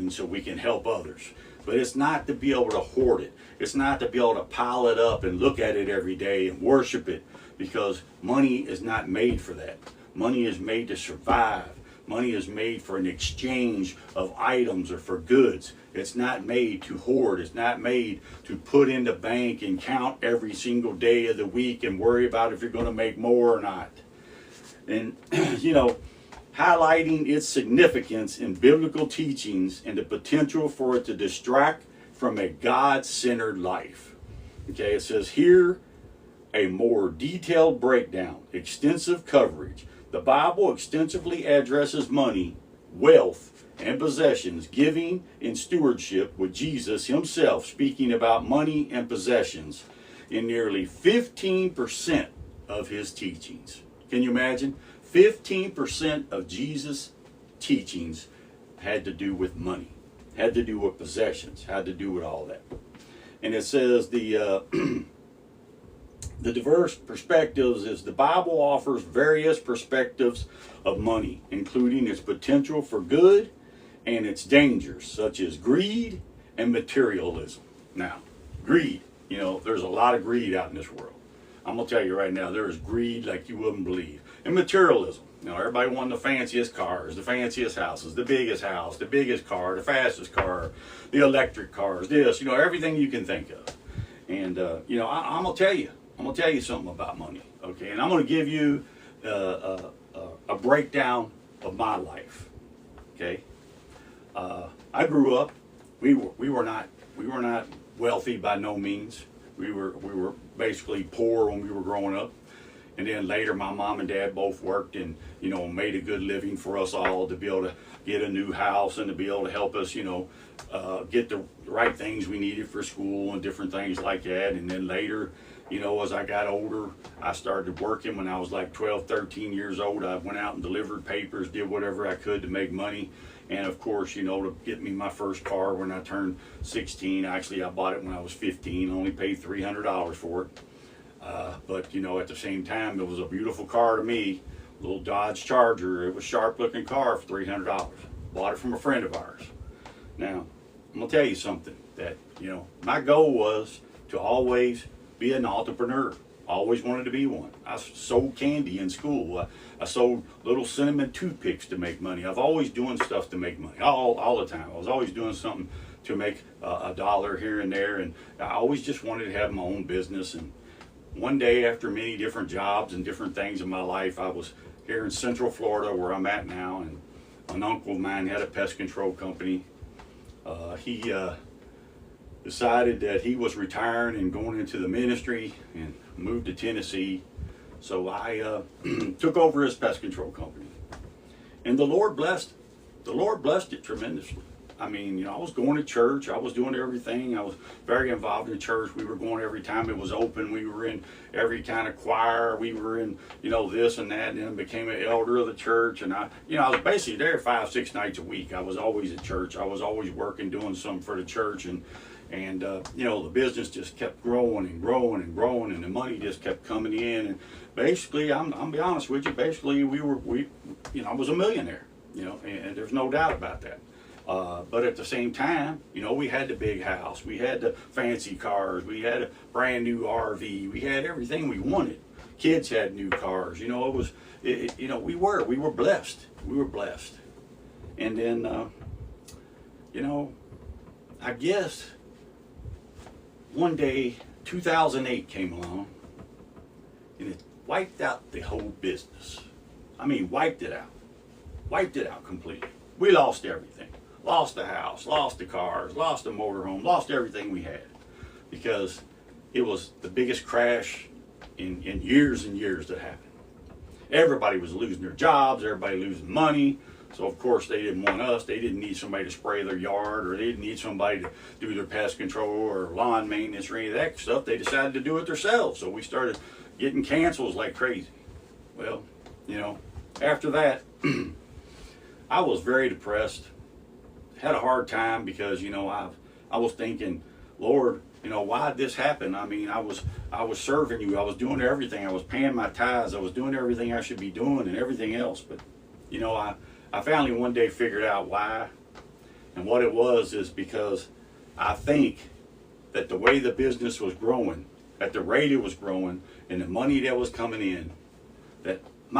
savings so we can help others. But it's not to be able to hoard it. It's not to be able to pile it up and look at it every day and worship it, because money is not made for that. Money is made to survive. Money is made for an exchange of items or for goods. It's not made to hoard. It's not made to put in the bank and count every single day of the week and worry about if you're going to make more or not. And, highlighting its significance in biblical teachings and the potential for it to distract from a God-centered life. Okay, it says here, a more detailed breakdown, extensive coverage. The Bible extensively addresses money, wealth, and possessions, giving and stewardship, with Jesus himself speaking about money and possessions in nearly 15% of his teachings. Can you imagine? 15% of Jesus' teachings had to do with money, had to do with possessions, had to do with all that. And it says the diverse perspectives is the Bible offers various perspectives of money, including its potential for good and its dangers, such as greed and materialism. Now, greed, there's a lot of greed out in this world. I'm going to tell you right now, there is greed like you wouldn't believe. And materialism. Everybody wanting the fanciest cars, the fanciest houses, the biggest house, the biggest car, the fastest car, the electric cars, this, everything you can think of. And, I'm going to tell you something about money, okay? And I'm going to give you a breakdown of my life, okay? I grew up, we were not wealthy by no means. We were basically poor when we were growing up. And then later my mom and dad both worked and, made a good living for us all to be able to get a new house and to be able to help us, get the right things we needed for school and different things like that. And then later, as I got older, I started working when I was like 12, 13 years old. I went out and delivered papers, did whatever I could to make money. And of course, to get me my first car when I turned 16. Actually, I bought it when I was 15, only paid $300 for it. But at the same time, it was a beautiful car to me, little Dodge Charger. It was a sharp looking car for $300. Bought it from a friend of ours. Now, I'm going to tell you something that, my goal was to always be an entrepreneur. Always wanted to be one. I sold candy in school. I sold little cinnamon toothpicks to make money. I've always doing stuff to make money, all the time. I was always doing something to make a dollar here and there, and I always just wanted to have my own business. And one day, after many different jobs and different things in my life, I was here in Central Florida where I'm at now, and an uncle of mine had a pest control company. He decided that he was retiring and going into the ministry and moved to Tennessee. So I took over his pest control company, and the Lord blessed it tremendously. I mean, I was going to church. I was doing everything. I was very involved in church. We were going every time it was open. We were in every kind of choir. We were in, this and that. And then I became an elder of the church. And I was basically there 5-6 nights a week. I was always at church. I was always working, doing something for the church. And the business just kept growing and growing and growing. And the money just kept coming in. And basically, I'm be honest with you, basically I was a millionaire, and there's no doubt about that. But at the same time, we had the big house, we had the fancy cars, we had a brand new RV, we had everything we wanted. Kids had new cars, we were blessed. We were blessed. And then, I guess one day, 2008 came along, and it wiped out the whole business. I mean, wiped it out completely. We lost everything. Lost the house, lost the cars, lost the motorhome, lost everything we had, because it was the biggest crash in years and years that happened. Everybody was losing their jobs, everybody losing money. So of course they didn't want us. They didn't need somebody to spray their yard, or they didn't need somebody to do their pest control or lawn maintenance or any of that stuff. They decided to do it themselves. So we started getting cancels like crazy. Well, after that, I was very depressed. Had a hard time because I was thinking, Lord, why did this happen? I mean, I was serving you. I was doing everything. I was paying my tithes. I was doing everything I should be doing and everything else. But I finally one day figured out why. And what it was is because I think that the way the business was growing, at the rate it was growing, and the money that was coming in, that